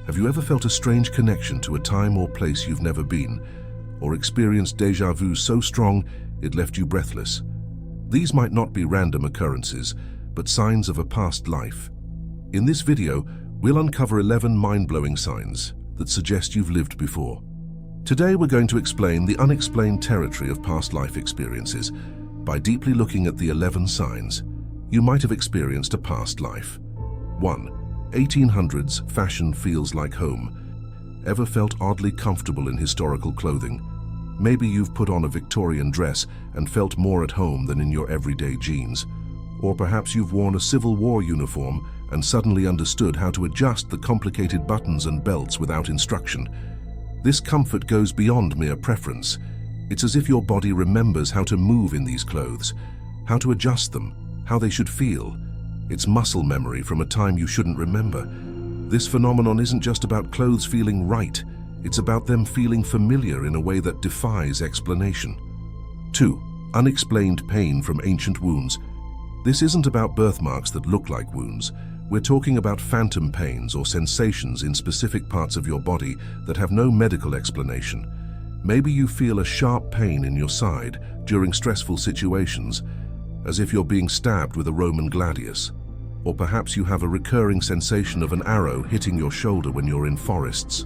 Have you ever felt a strange connection to a time or place you've never been, or experienced déjà vu so strong it left you breathless? These might not be random occurrences, but signs of a past life. In this video, we'll uncover 11 mind-blowing signs that suggest you've lived before. Today we're going to explain the unexplained territory of past life experiences by deeply looking at the 11 signs you might have experienced a past life. 1. 1800s fashion feels like home. Ever felt oddly comfortable in historical clothing? Maybe you've put on a Victorian dress and felt more at home than in your everyday jeans. Or perhaps you've worn a Civil War uniform and suddenly understood how to adjust the complicated buttons and belts without instruction. This comfort goes beyond mere preference. It's as if your body remembers how to move in these clothes, how to adjust them, how they should feel. It's muscle memory from a time you shouldn't remember. This phenomenon isn't just about clothes feeling right, it's about them feeling familiar in a way that defies explanation. 2. Unexplained pain from ancient wounds. This isn't about birthmarks that look like wounds. We're talking about phantom pains or sensations in specific parts of your body that have no medical explanation. Maybe you feel a sharp pain in your side during stressful situations, as if you're being stabbed with a Roman gladius. Or perhaps you have a recurring sensation of an arrow hitting your shoulder when you're in forests.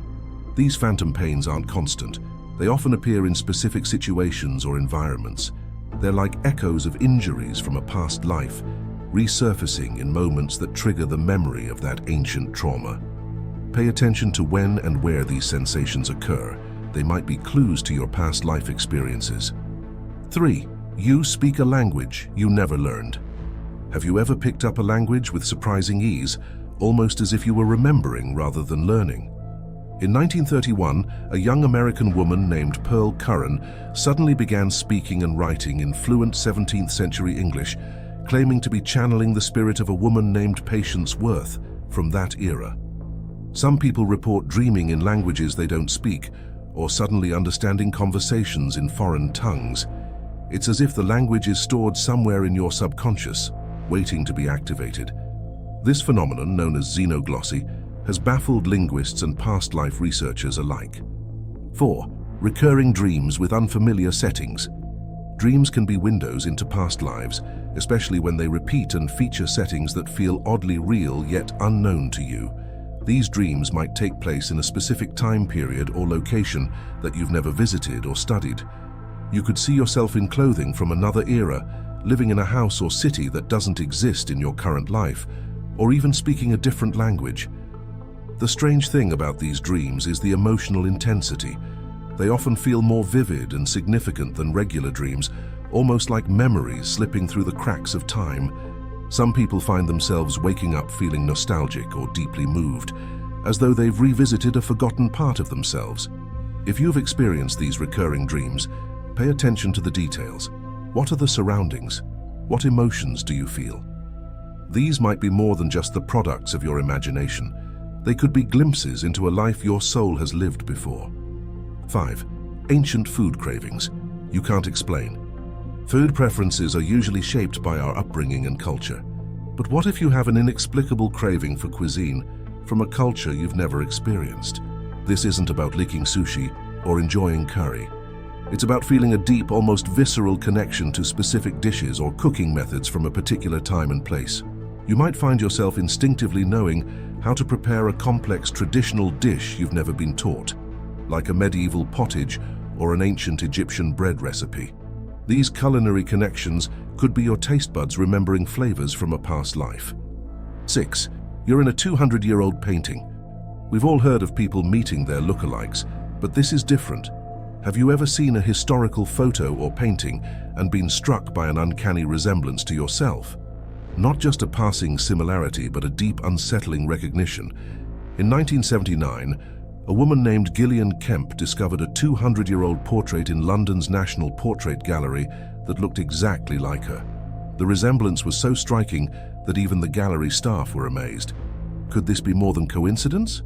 These phantom pains aren't constant. They often appear in specific situations or environments. They're like echoes of injuries from a past life, resurfacing in moments that trigger the memory of that ancient trauma. Pay attention to when and where these sensations occur. They might be clues to your past life experiences. 3. You speak a language you never learned. Have you ever picked up a language with surprising ease, almost as if you were remembering rather than learning? In 1931, a young American woman named Pearl Curran suddenly began speaking and writing in fluent 17th century English, claiming to be channeling the spirit of a woman named Patience Worth from that era. Some people report dreaming in languages they don't speak, or suddenly understanding conversations in foreign tongues. It's as if the language is stored somewhere in your subconscious, waiting to be activated. This phenomenon, known as xenoglossy, has baffled linguists and past life researchers alike. 4. Recurring dreams with unfamiliar settings. Dreams can be windows into past lives, especially when they repeat and feature settings that feel oddly real yet unknown to you. These dreams might take place in a specific time period or location that you've never visited or studied. You could see yourself in clothing from another era, living in a house or city that doesn't exist in your current life, or even speaking a different language. The strange thing about these dreams is the emotional intensity. They often feel more vivid and significant than regular dreams, almost like memories slipping through the cracks of time. Some people find themselves waking up feeling nostalgic or deeply moved, as though they've revisited a forgotten part of themselves. If you've experienced these recurring dreams, pay attention to the details. What are the surroundings? What emotions do you feel? These might be more than just the products of your imagination. They could be glimpses into a life your soul has lived before. 5. Ancient food cravings you can't explain. Food preferences are usually shaped by our upbringing and culture. But what if you have an inexplicable craving for cuisine from a culture you've never experienced? This isn't about licking sushi or enjoying curry. It's about feeling a deep, almost visceral connection to specific dishes or cooking methods from a particular time and place. You might find yourself instinctively knowing how to prepare a complex traditional dish you've never been taught, like a medieval pottage or an ancient Egyptian bread recipe. These culinary connections could be your taste buds remembering flavors from a past life. 6. You're in a 200-year-old painting. We've all heard of people meeting their lookalikes, but this is different. Have you ever seen a historical photo or painting and been struck by an uncanny resemblance to yourself? Not just a passing similarity, but a deep, unsettling recognition. In 1979, a woman named Gillian Kemp discovered a 200-year-old portrait in London's National Portrait Gallery that looked exactly like her. The resemblance was so striking that even the gallery staff were amazed. Could this be more than coincidence?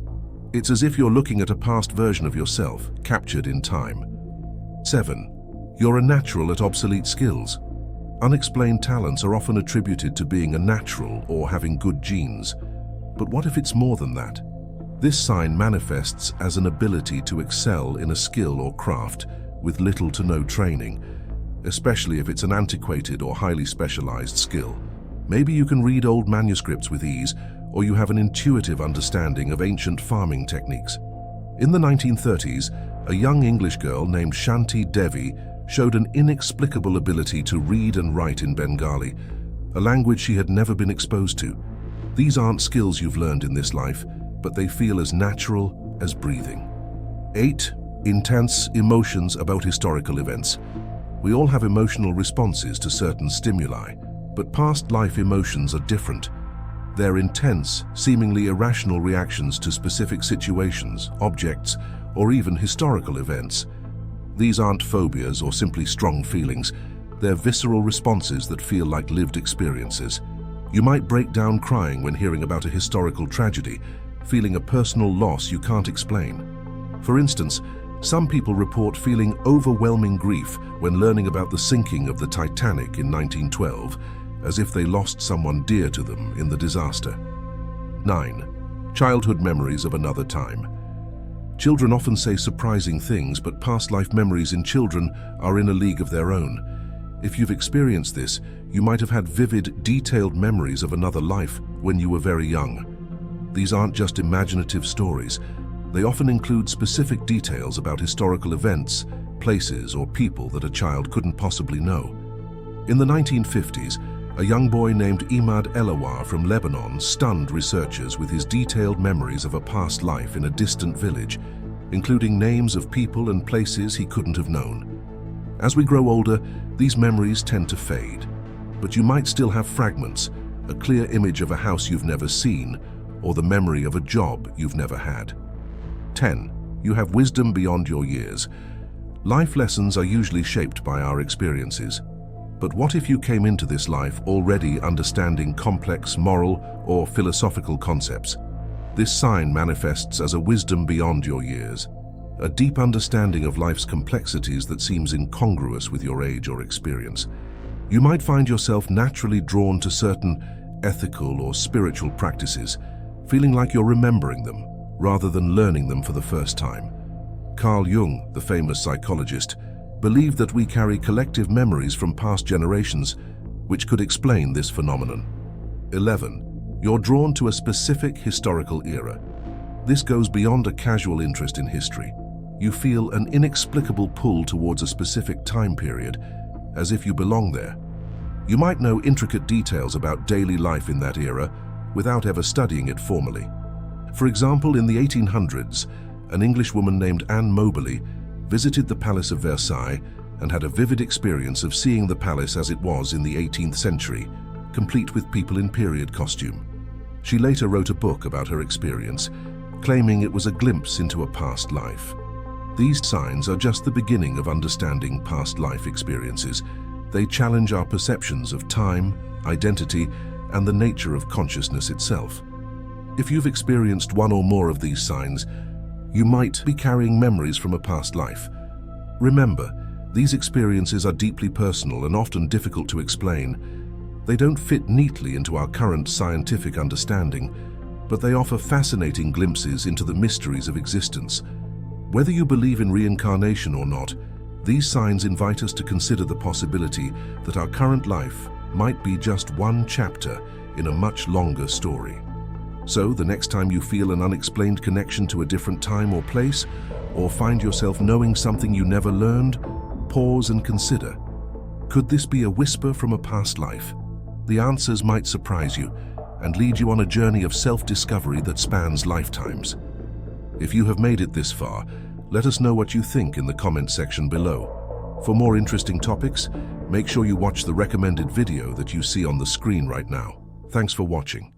It's as if you're looking at a past version of yourself, captured in time. 7. You're a natural at obsolete skills. Unexplained talents are often attributed to being a natural or having good genes. But what if it's more than that? This sign manifests as an ability to excel in a skill or craft with little to no training, especially if it's an antiquated or highly specialized skill. Maybe you can read old manuscripts with ease, or you have an intuitive understanding of ancient farming techniques. In the 1930s, a young English girl named Shanti Devi showed an inexplicable ability to read and write in Bengali, a language she had never been exposed to. These aren't skills you've learned in this life, but they feel as natural as breathing. 8. Intense emotions about historical events. We all have emotional responses to certain stimuli, but past life emotions are different. They're intense, seemingly irrational reactions to specific situations, objects, or even historical events. These aren't phobias or simply strong feelings. They're visceral responses that feel like lived experiences. You might break down crying when hearing about a historical tragedy, feeling a personal loss you can't explain. For instance, some people report feeling overwhelming grief when learning about the sinking of the Titanic in 1912, as if they lost someone dear to them in the disaster. 9. Childhood memories of another time. Children often say surprising things, but past life memories in children are in a league of their own. If you've experienced this, you might have had vivid, detailed memories of another life when you were very young. These aren't just imaginative stories. They often include specific details about historical events, places, or people that a child couldn't possibly know. In the 1950s, a young boy named Imad Elawar from Lebanon stunned researchers with his detailed memories of a past life in a distant village, including names of people and places he couldn't have known. As we grow older, these memories tend to fade, but you might still have fragments, a clear image of a house you've never seen, or the memory of a job you've never had. 10. You have wisdom beyond your years. Life lessons are usually shaped by our experiences. But what if you came into this life already understanding complex moral or philosophical concepts? This sign manifests as a wisdom beyond your years, a deep understanding of life's complexities that seems incongruous with your age or experience. You might find yourself naturally drawn to certain ethical or spiritual practices, feeling like you're remembering them rather than learning them for the first time. Carl Jung, the famous psychologist, believed that we carry collective memories from past generations, which could explain this phenomenon. 11. You're drawn to a specific historical era. This goes beyond a casual interest in history. You feel an inexplicable pull towards a specific time period, as if you belong there. You might know intricate details about daily life in that era without ever studying it formally. For example, in the 1800s, an English woman named Anne Moberly visited the Palace of Versailles and had a vivid experience of seeing the palace as it was in the 18th century, complete with people in period costume. She later wrote a book about her experience, claiming it was a glimpse into a past life. These signs are just the beginning of understanding past life experiences. They challenge our perceptions of time, identity, and the nature of consciousness itself. If you've experienced one or more of these signs, you might be carrying memories from a past life. Remember, these experiences are deeply personal and often difficult to explain. They don't fit neatly into our current scientific understanding, but they offer fascinating glimpses into the mysteries of existence. Whether you believe in reincarnation or not, these signs invite us to consider the possibility that our current life might be just one chapter in a much longer story. So, the next time you feel an unexplained connection to a different time or place, or find yourself knowing something you never learned, pause and consider. Could this be a whisper from a past life? The answers might surprise you and lead you on a journey of self-discovery that spans lifetimes. If you have made it this far, let us know what you think in the comment section below. For more interesting topics, make sure you watch the recommended video that you see on the screen right now. Thanks for watching.